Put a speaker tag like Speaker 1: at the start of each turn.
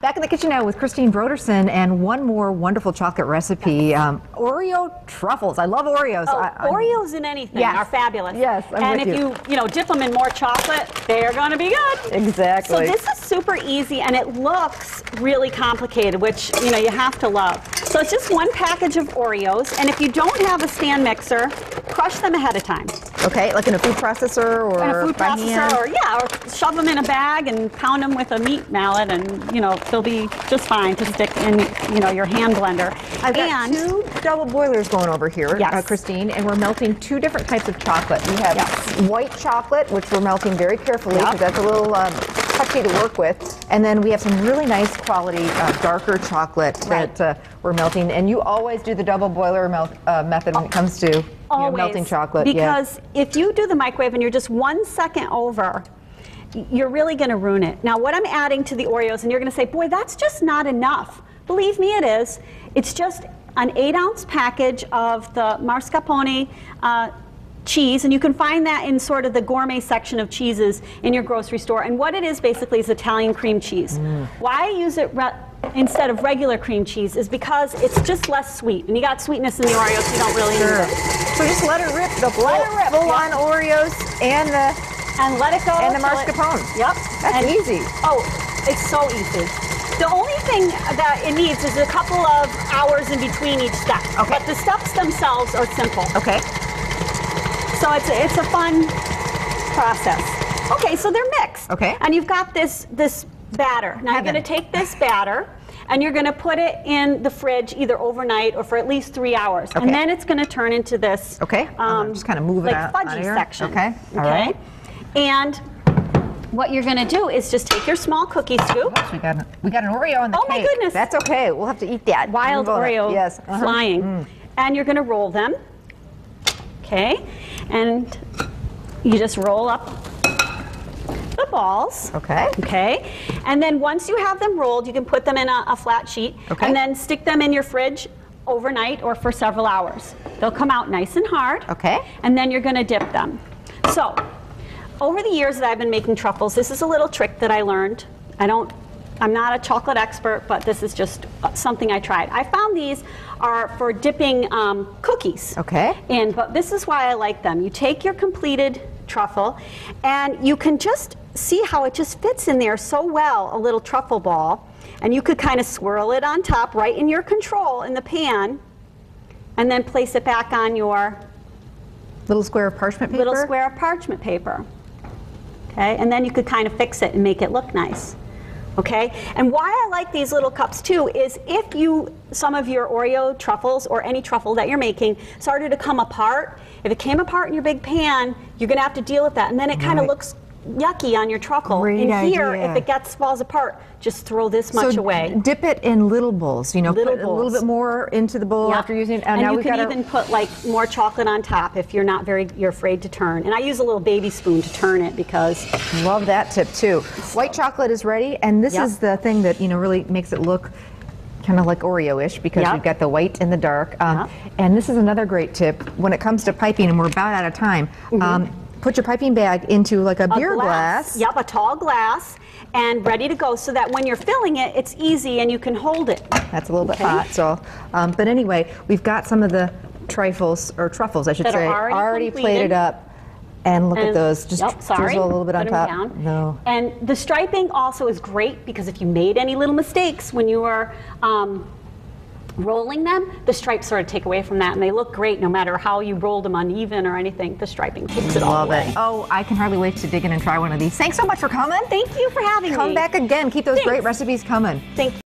Speaker 1: Back in the kitchen now with Christine Broderson and one more wonderful chocolate recipe, Oreo truffles. I love Oreos.
Speaker 2: Oreos in anything are fabulous.
Speaker 1: Yes,
Speaker 2: and if you dip them in more chocolate, they're going to be good.
Speaker 1: Exactly.
Speaker 2: So this is super easy, and it looks really complicated, which you have to love. So it's just one package of Oreos, and if you don't have a stand mixer, crush them ahead of time.
Speaker 1: Okay, like in a food processor or
Speaker 2: in a food processor,
Speaker 1: hand?
Speaker 2: or shove them in a bag and pound them with a meat mallet, and they'll be just fine to stick in your hand blender.
Speaker 1: I've got two double boilers going over here, Christine, and we're melting two different types of chocolate. We have white chocolate, which we're melting very carefully because that's a little touchy to work with, and then we have some really nice quality darker chocolate that we're melting. And you always do the double boiler method when it comes to melting chocolate.
Speaker 2: Because if you do the microwave and you're just 1 second over, you're really going to ruin it. Now, what I'm adding to the Oreos, and you're going to say, boy, that's just not enough. Believe me, it is. It's just an 8-ounce package of the mascarpone cheese, and you can find that in sort of the gourmet section of cheeses in your grocery store. And what it is basically is Italian cream cheese. Why I use it instead of regular cream cheese is because it's just less sweet, and you got sweetness in the Oreos, you don't really need it.
Speaker 1: So just let it rip, the full-on Oreos and
Speaker 2: let it go.
Speaker 1: And the mascarpone.
Speaker 2: Yep.
Speaker 1: That's easy.
Speaker 2: Oh, it's so easy. The only thing that it needs is a couple of hours in between each step. Okay. But the steps themselves are simple.
Speaker 1: Okay.
Speaker 2: So it's a fun process. Okay, so they're mixed.
Speaker 1: Okay.
Speaker 2: And you've got this batter. Now you're going to take this batter and you're going to put it in the fridge either overnight or for at least 3 hours. Okay. And then it's going to turn into this
Speaker 1: just kind of move it
Speaker 2: like fudgy section.
Speaker 1: Okay. All right.
Speaker 2: And what you're going to do is just take your small cookie scoop.
Speaker 1: Oh, we got an Oreo on the cake.
Speaker 2: Oh my goodness.
Speaker 1: That's okay. We'll have to eat that.
Speaker 2: Wild Oreo flying. And you're going to roll them. Okay. And you just roll up the balls.
Speaker 1: Okay.
Speaker 2: Okay. And then once you have them rolled, you can put them in a flat sheet. Okay. And then stick them in your fridge overnight or for several hours. They'll come out nice and hard.
Speaker 1: Okay.
Speaker 2: And then you're going to dip them. So, over the years that I've been making truffles, this is a little trick that I learned. I'm not a chocolate expert, but this is just something I tried. I found these are for dipping cookies.
Speaker 1: Okay.
Speaker 2: But this is why I like them. You take your completed truffle, and you can just see how it just fits in there so well, a little truffle ball. And you could kind of swirl it on top, right in your control in the pan, and then place it back on your
Speaker 1: little square of parchment paper?
Speaker 2: Little square of parchment paper. Okay, and then you could kind of fix it and make it look nice. Okay, and why I like these little cups too is if some of your Oreo truffles or any truffle that you're making started to come apart, if it came apart in your big pan, you're going to have to deal with that, and then it kind of looks yucky on your truffle.
Speaker 1: Great
Speaker 2: here,
Speaker 1: idea.
Speaker 2: if it falls apart, just throw this much away.
Speaker 1: Dip it in little bowls. Put a little bit more into the bowl after using it.
Speaker 2: And now you can even put like more chocolate on top if you're afraid to turn. And I use a little baby spoon to turn it because
Speaker 1: love that tip too. White chocolate is ready, and this is the thing that really makes it look kind of like Oreo-ish because you've got the white and the dark. And this is another great tip when it comes to piping, and we're about out of time. Put your piping bag into like a beer glass.
Speaker 2: Yep, a tall glass, and ready to go so that when you're filling it, it's easy and you can hold it.
Speaker 1: That's a little bit hot, so. But anyway, we've got some of the truffles, I should say, already plated up. And look at those. Just drizzle a little bit on top.
Speaker 2: Down.
Speaker 1: No.
Speaker 2: And the striping also is great because if you made any little mistakes when you were rolling them, the stripes sort of take away from that, and they look great no matter how you rolled them uneven or anything. The striping takes it all away.
Speaker 1: Oh, I can hardly wait to dig in and try one of these. Thanks so much for coming.
Speaker 2: Thank you for having me.
Speaker 1: Come back again. Keep those great recipes coming.
Speaker 2: Thank you.